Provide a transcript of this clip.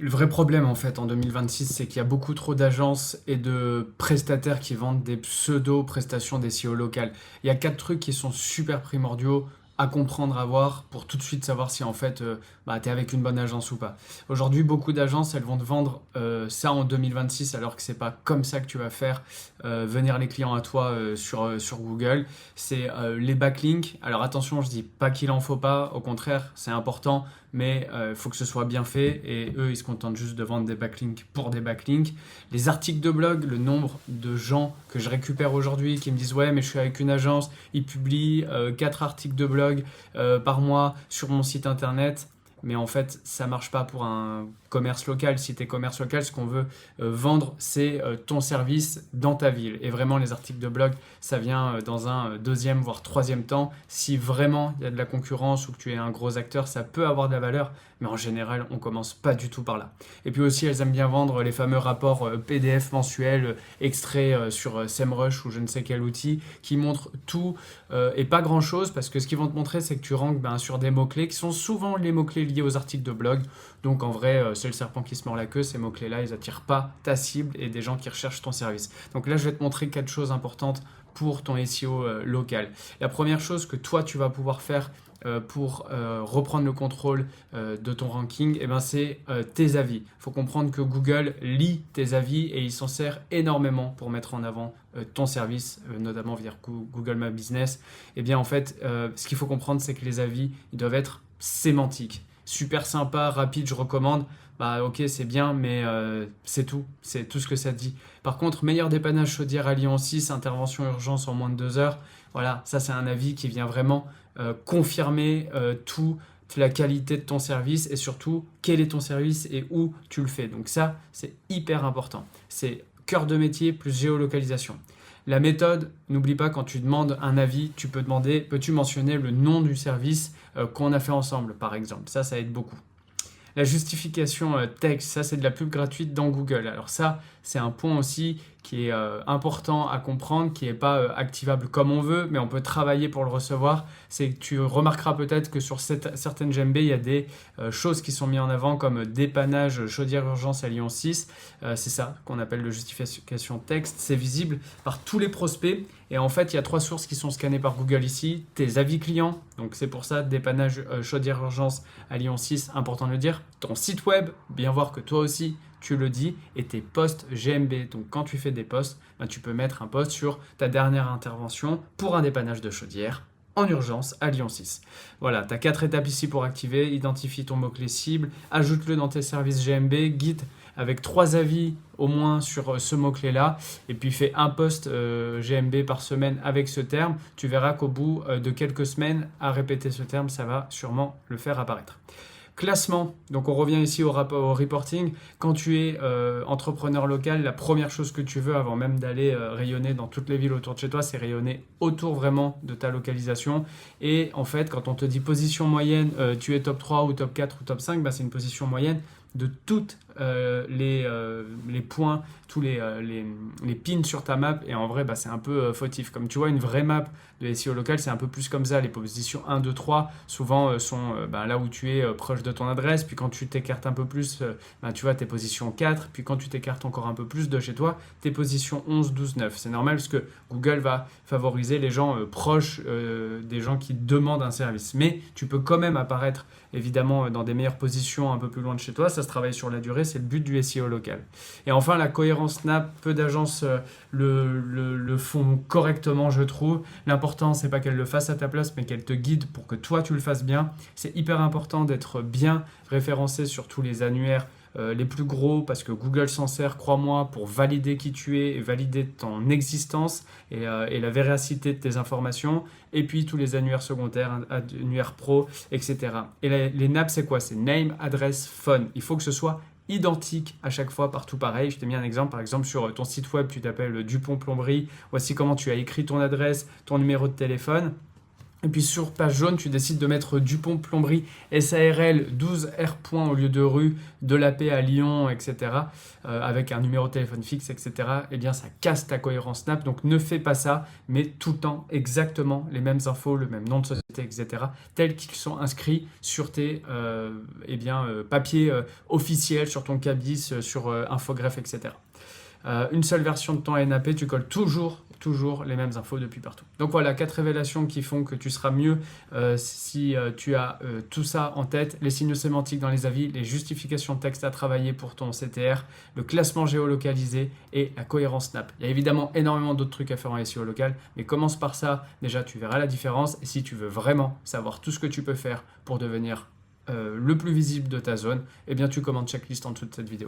Le vrai problème en fait en 2026, c'est qu'il y a beaucoup trop d'agences et de prestataires qui vendent des pseudo-prestations des SEO locales. Il y a quatre trucs qui sont super primordiaux à comprendre, à voir pour tout de suite savoir si en fait tu es avec une bonne agence ou pas. Aujourd'hui, beaucoup d'agences elles vont te vendre ça en 2026 alors que c'est pas comme ça que tu vas faire venir les clients à toi sur Google. C'est les backlinks. Alors attention, je dis pas qu'il en faut pas, au contraire, c'est important mais il faut que ce soit bien fait et eux ils se contentent juste de vendre des backlinks pour des backlinks. Les articles de blog, le nombre de gens que je récupère aujourd'hui qui me disent ouais mais je suis avec une agence, ils publient 4 articles de blog par mois sur mon site internet. Mais en fait, ça marche pas pour un commerce local. Si tu es commerce local, ce qu'on veut vendre, c'est ton service dans ta ville. Et vraiment, les articles de blog, ça vient dans un deuxième, voire troisième temps. Si vraiment il y a de la concurrence ou que tu es un gros acteur, ça peut avoir de la valeur. Mais en général, on commence pas du tout par là. Et puis aussi, elles aiment bien vendre les fameux rapports PDF mensuels extraits sur SEMrush ou je ne sais quel outil qui montrent tout et pas grand chose parce que ce qu'ils vont te montrer, c'est que tu ranks sur des mots-clés qui sont souvent les mots-clés liés aux articles de blog. Donc en vrai, c'est le serpent qui se mord la queue. Ces mots-clés-là, ils attirent pas ta cible et des gens qui recherchent ton service. Donc là, je vais te montrer quatre choses importantes pour ton SEO local. La première chose que toi, tu vas pouvoir faire pour reprendre le contrôle de ton ranking, c'est tes avis. Il faut comprendre que Google lit tes avis et il s'en sert énormément pour mettre en avant ton service, notamment via Google My Business. Et bien en fait, ce qu'il faut comprendre, c'est que les avis, ils doivent être sémantiques. Super sympa, rapide, je recommande. Bah ok, c'est bien, mais c'est tout ce que ça dit. Par contre, meilleur dépannage chaudière à Lyon 6, intervention urgence en moins de 2 heures. Voilà, ça c'est un avis qui vient vraiment confirmer toute la qualité de ton service et surtout quel est ton service et où tu le fais. Donc ça, c'est hyper important. C'est cœur de métier plus géolocalisation. La méthode, n'oublie pas quand tu demandes un avis, tu peux demander, peux-tu mentionner le nom du service qu'on a fait ensemble par exemple. Ça aide beaucoup. La justification texte, ça c'est de la pub gratuite dans Google. Alors ça, c'est un point aussi qui est important à comprendre, qui n'est pas activable comme on veut, mais on peut travailler pour le recevoir. C'est que tu remarqueras peut-être que sur certaines GMB, il y a des choses qui sont mises en avant comme dépannage chaudière urgence à Lyon 6. C'est ça qu'on appelle le justification texte. C'est visible par tous les prospects. Et en fait, il y a 3 sources qui sont scannées par Google ici. Tes avis clients, donc c'est pour ça, dépannage chaudière urgence à Lyon 6, important de le dire. Ton site web, bien voir que toi aussi, tu le dis, et tes posts GMB. Donc quand tu fais des posts, tu peux mettre un post sur ta dernière intervention pour un dépannage de chaudière en urgence à Lyon 6. Voilà, tu as 4 étapes ici pour activer. Identifie ton mot-clé cible, ajoute-le dans tes services GMB, guide avec 3 avis au moins sur ce mot-clé-là, et puis fais un post GMB par semaine avec ce terme. Tu verras qu'au bout de quelques semaines à répéter ce terme, ça va sûrement le faire apparaître. Classement, donc on revient ici au reporting. Quand tu es entrepreneur local, la première chose que tu veux avant même d'aller rayonner dans toutes les villes autour de chez toi, c'est rayonner autour vraiment de ta localisation. Et en fait, quand on te dit position moyenne, tu es top 3 ou top 4 ou top 5, c'est une position moyenne de toutes les points, tous les pins sur ta map. Et en vrai, c'est un peu fautif. Comme tu vois, une vraie map de SEO local, c'est un peu plus comme ça. Les positions 1, 2, 3, souvent sont là où tu es proche de ton adresse. Puis quand tu t'écartes un peu plus, tu vois, tes positions 4. Puis quand tu t'écartes encore un peu plus de chez toi, tes positions 11, 12, 9. C'est normal parce que Google va favoriser les gens proches des gens qui demandent un service. Mais tu peux quand même apparaître évidemment dans des meilleures positions un peu plus loin de chez toi. Ça se travaille sur la durée, c'est le but du SEO local. Et enfin, la cohérence Snap, peu d'agences le font correctement, je trouve. L'important, c'est pas qu'elles le fassent à ta place, mais qu'elles te guident pour que toi, tu le fasses bien. C'est hyper important d'être bien référencé sur tous les annuaires les plus gros parce que Google s'en sert, crois-moi, pour valider qui tu es et valider ton existence et la véracité de tes informations. Et puis tous les annuaires secondaires, annuaires pro, etc. Et les NAP, c'est quoi? C'est name, adresse, phone. Il faut que ce soit identique à chaque fois, partout pareil. Je t'ai mis un exemple, par exemple sur ton site web, tu t'appelles Dupont Plomberie. Voici comment tu as écrit ton adresse, ton numéro de téléphone. Et puis sur page jaune, tu décides de mettre Dupont Plomberie SARL 12 R point au lieu de rue, de la Paix à Lyon, etc. Avec un numéro de téléphone fixe, etc. Eh bien, ça casse ta cohérence Snap. Donc ne fais pas ça, mais tout le temps exactement les mêmes infos, le même nom de société, etc. tels qu'ils sont inscrits sur tes papiers officiels, sur ton cabis, sur Infogreffe, etc. Une seule version de ton NAP, tu colles toujours les mêmes infos depuis partout. Donc voilà, 4 révélations qui font que tu seras mieux si tu as tout ça en tête, les signaux sémantiques dans les avis, les justifications de texte à travailler pour ton CTR, le classement géolocalisé et la cohérence Snap. Il y a évidemment énormément d'autres trucs à faire en SEO local, mais commence par ça, déjà tu verras la différence, et si tu veux vraiment savoir tout ce que tu peux faire pour devenir le plus visible de ta zone, eh bien tu commandes checklist en dessous de cette vidéo.